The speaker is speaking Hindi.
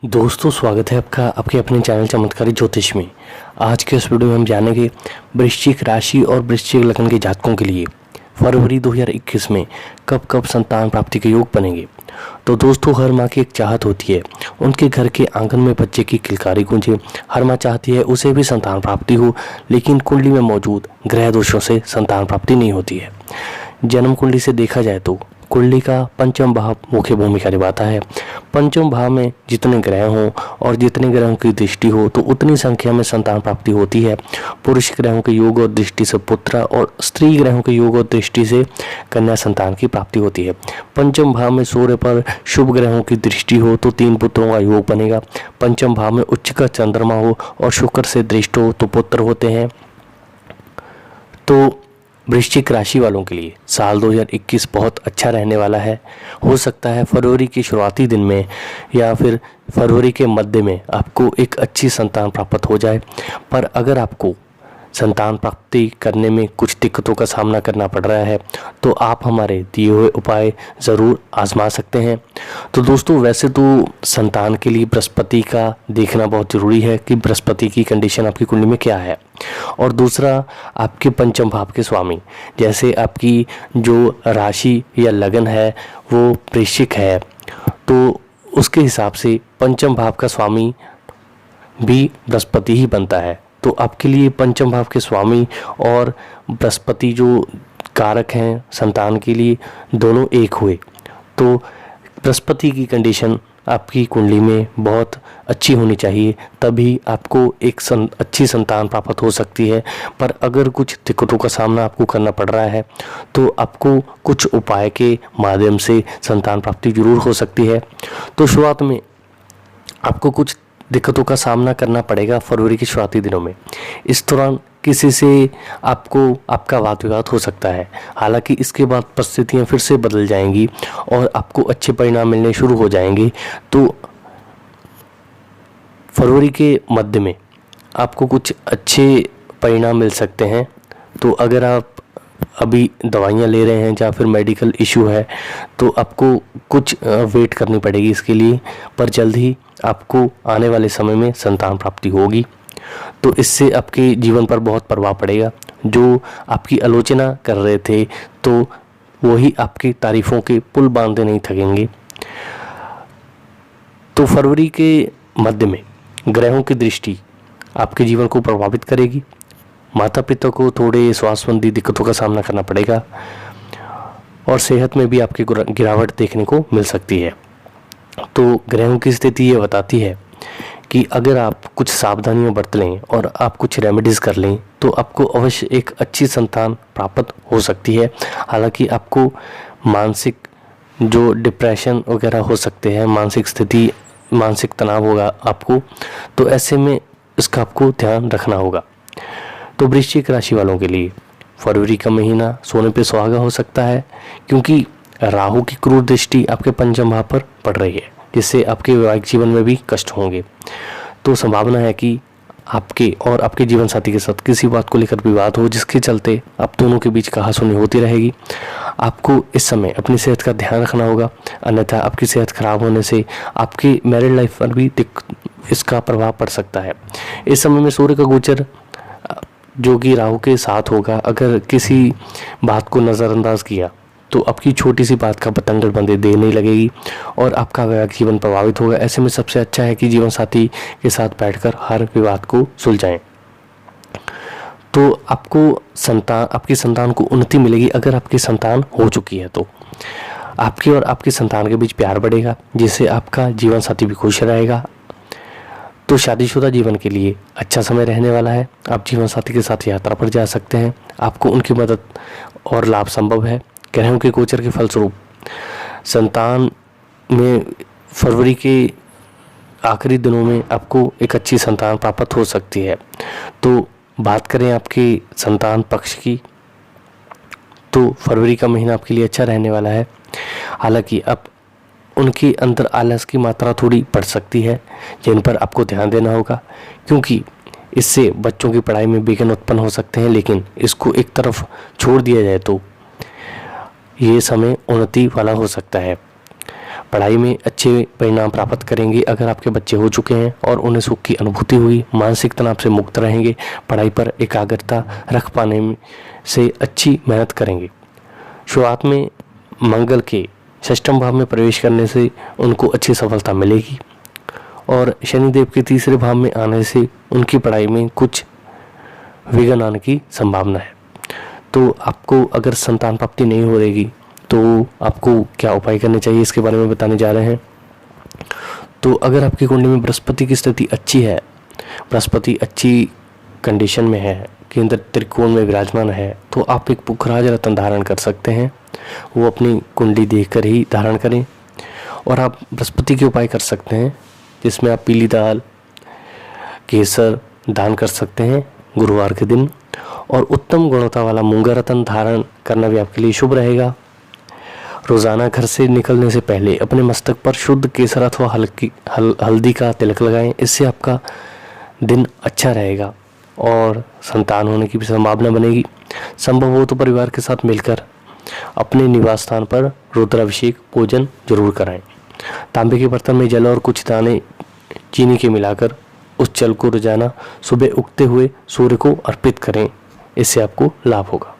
दोस्तों, स्वागत है आपका आपके अपने चैनल चमत्कारी ज्योतिष में। आज के इस वीडियो में हम जानेंगे वृश्चिक राशि और वृश्चिक लग्न के जातकों के लिए फरवरी 2021 में कब कब संतान प्राप्ति के योग बनेंगे। तो दोस्तों, हर माँ की एक चाहत होती है उनके घर के आंगन में बच्चे की किलकारी गूंजे। हर माँ चाहती है उसे भी संतान प्राप्ति हो, लेकिन कुंडली में मौजूद ग्रह दोषों से संतान प्राप्ति नहीं होती है। जन्म कुंडली से देखा जाए तो कुंडली का पंचम भाव मुख्य भूमिका निभाता है। पंचम भाव में जितने ग्रह हों और जितने ग्रहों की दृष्टि हो तो उतनी संख्या में संतान प्राप्ति होती है। पुरुष ग्रहों के योग और दृष्टि से पुत्र और स्त्री ग्रहों के योग और दृष्टि से कन्या संतान की प्राप्ति होती है। पंचम भाव में सूर्य पर शुभ ग्रहों की दृष्टि हो तो 3 पुत्रों का योग बनेगा। पंचम भाव में उच्च का चंद्रमा हो और शुक्र से दृष्ट हो तो पुत्र होते हैं। तो वृश्चिक राशि वालों के लिए साल 2021 बहुत अच्छा रहने वाला है। हो सकता है फरवरी के शुरुआती दिन में या फिर फरवरी के मध्य में आपको एक अच्छी संतान प्राप्त हो जाए, पर अगर आपको संतान प्राप्ति करने में कुछ दिक्कतों का सामना करना पड़ रहा है तो आप हमारे दिए हुए उपाय ज़रूर आजमा सकते हैं। तो दोस्तों, वैसे तो संतान के लिए बृहस्पति का देखना बहुत ज़रूरी है कि बृहस्पति की कंडीशन आपकी कुंडली में क्या है, और दूसरा आपके पंचम भाव के स्वामी, जैसे आपकी जो राशि या लगन है वो वृश्चिक है तो उसके हिसाब से पंचम भाव का स्वामी भी बृहस्पति ही बनता है। तो आपके लिए पंचम भाव के स्वामी और बृहस्पति जो कारक हैं संतान के लिए, दोनों एक हुए तो बृहस्पति की कंडीशन आपकी कुंडली में बहुत अच्छी होनी चाहिए, तभी आपको एक अच्छी संतान प्राप्त हो सकती है। पर अगर कुछ दिक्कतों का सामना आपको करना पड़ रहा है तो आपको कुछ उपाय के माध्यम से संतान प्राप्ति जरूर हो सकती है। तो शुरुआत में आपको कुछ दिक्कतों का सामना करना पड़ेगा फरवरी के शुरुआती दिनों में। इस दौरान किसी से आपका वाद विवाद हो सकता है, हालांकि इसके बाद परिस्थितियां फिर से बदल जाएंगी और आपको अच्छे परिणाम मिलने शुरू हो जाएंगे। तो फरवरी के मध्य में आपको कुछ अच्छे परिणाम मिल सकते हैं। तो अगर आप अभी दवाइयाँ ले रहे हैं या फिर मेडिकल इशू है तो आपको कुछ वेट करनी पड़ेगी इसके लिए, पर जल्द ही आपको आने वाले समय में संतान प्राप्ति होगी। तो इससे आपके जीवन पर बहुत प्रभाव पड़ेगा। जो आपकी आलोचना कर रहे थे तो वही आपकी तारीफ़ों के पुल बांधे नहीं थकेंगे। तो फरवरी के मध्य में ग्रहों की दृष्टि आपके जीवन को प्रभावित करेगी। माता पिता को थोड़े स्वास्थ्य संबंधी दिक्कतों का सामना करना पड़ेगा और सेहत में भी आपकी गिरावट देखने को मिल सकती है। तो ग्रहों की स्थिति ये बताती है कि अगर आप कुछ सावधानियां बरत लें और आप कुछ रेमेडीज़ कर लें तो आपको अवश्य एक अच्छी संतान प्राप्त हो सकती है। हालांकि आपको मानसिक जो डिप्रेशन वगैरह हो सकते हैं, मानसिक तनाव होगा आपको, तो ऐसे में इसका आपको ध्यान रखना होगा। तो वृश्चिक राशि वालों के लिए फरवरी का महीना सोने पे सुहागा हो सकता है, क्योंकि राहु की क्रूर दृष्टि आपके पंचम भाव पर पड़ रही है, जिससे आपके वैवाहिक जीवन में भी कष्ट होंगे। तो संभावना है कि आपके और आपके जीवन साथी के साथ किसी बात को लेकर विवाद हो, जिसके चलते आप दोनों के बीच कहासुनी होती रहेगी। आपको इस समय अपनी सेहत का ध्यान रखना होगा, अन्यथा आपकी सेहत खराब होने से आपकी मैरिड लाइफ पर भी इसका प्रभाव पड़ सकता है। इस समय में सूर्य का गोचर जो कि राहु के साथ होगा, अगर किसी बात को नज़रअंदाज किया तो आपकी छोटी सी बात का पतंगड़ बंदे देने लगेगी और आपका वैवाहिक जीवन प्रभावित होगा। ऐसे में सबसे अच्छा है कि जीवन साथी के साथ बैठकर हर विवाद को सुलझाएं। तो आपकी संतान को उन्नति मिलेगी। अगर आपकी संतान हो चुकी है तो आपकी और आपकी संतान के बीच प्यार बढ़ेगा, जिससे आपका जीवन साथी भी खुश रहेगा। तो शादीशुदा जीवन के लिए अच्छा समय रहने वाला है। आप जीवन साथी के साथ यात्रा पर जा सकते हैं, आपको उनकी मदद और लाभ संभव है। ग्रहों के गोचर के फलस्वरूप संतान में फरवरी के आखिरी दिनों में आपको एक अच्छी संतान प्राप्त हो सकती है। तो बात करें आपके संतान पक्ष की, तो फरवरी का महीना आपके लिए अच्छा रहने वाला है। हालांकि अब उनके अंदर आलस की मात्रा थोड़ी बढ़ सकती है, जिन पर आपको ध्यान देना होगा, क्योंकि इससे बच्चों की पढ़ाई में विघ्न उत्पन्न हो सकते हैं। लेकिन इसको एक तरफ छोड़ दिया जाए तो ये समय उन्नति वाला हो सकता है। पढ़ाई में अच्छे परिणाम प्राप्त करेंगे अगर आपके बच्चे हो चुके हैं और उन्हें सुख की अनुभूति हुई, मानसिक तनाव से मुक्त रहेंगे, पढ़ाई पर एकाग्रता रख पाने से अच्छी मेहनत करेंगे। शुरुआत में मंगल के षष्ठम भाव में प्रवेश करने से उनको अच्छी सफलता मिलेगी और शनिदेव के तीसरे भाव में आने से उनकी पढ़ाई में कुछ विघ्न आने की संभावना है। तो आपको अगर संतान प्राप्ति नहीं हो रहेगी तो आपको क्या उपाय करने चाहिए, इसके बारे में बताने जा रहे हैं। तो अगर आपकी कुंडली में बृहस्पति की स्थिति अच्छी है, बृहस्पति अच्छी कंडीशन में है, केंद्र त्रिकोण में विराजमान है, तो आप एक पुखराज रत्न धारण कर सकते हैं। वो अपनी कुंडली देखकर ही धारण करें। और आप बृहस्पति के उपाय कर सकते हैं जिसमें आप पीली दाल, केसर दान कर सकते हैं गुरुवार के दिन। और उत्तम गुणवत्ता वाला मूंगा रत्न धारण करना भी आपके लिए शुभ रहेगा। रोज़ाना घर से निकलने से पहले अपने मस्तक पर शुद्ध केसर अथवा हल्दी का तिलक लगाएं। इससे आपका दिन अच्छा रहेगा और संतान होने की भी संभावना बनेगी। संभव हो तो परिवार के साथ मिलकर अपने निवास स्थान पर रुद्राभिषेक पूजन जरूर कराएं। तांबे के बर्तन में जल और कुछ दाने चीनी के मिलाकर उस जल को रोजाना सुबह उगते हुए सूर्य को अर्पित करें। इससे आपको लाभ होगा।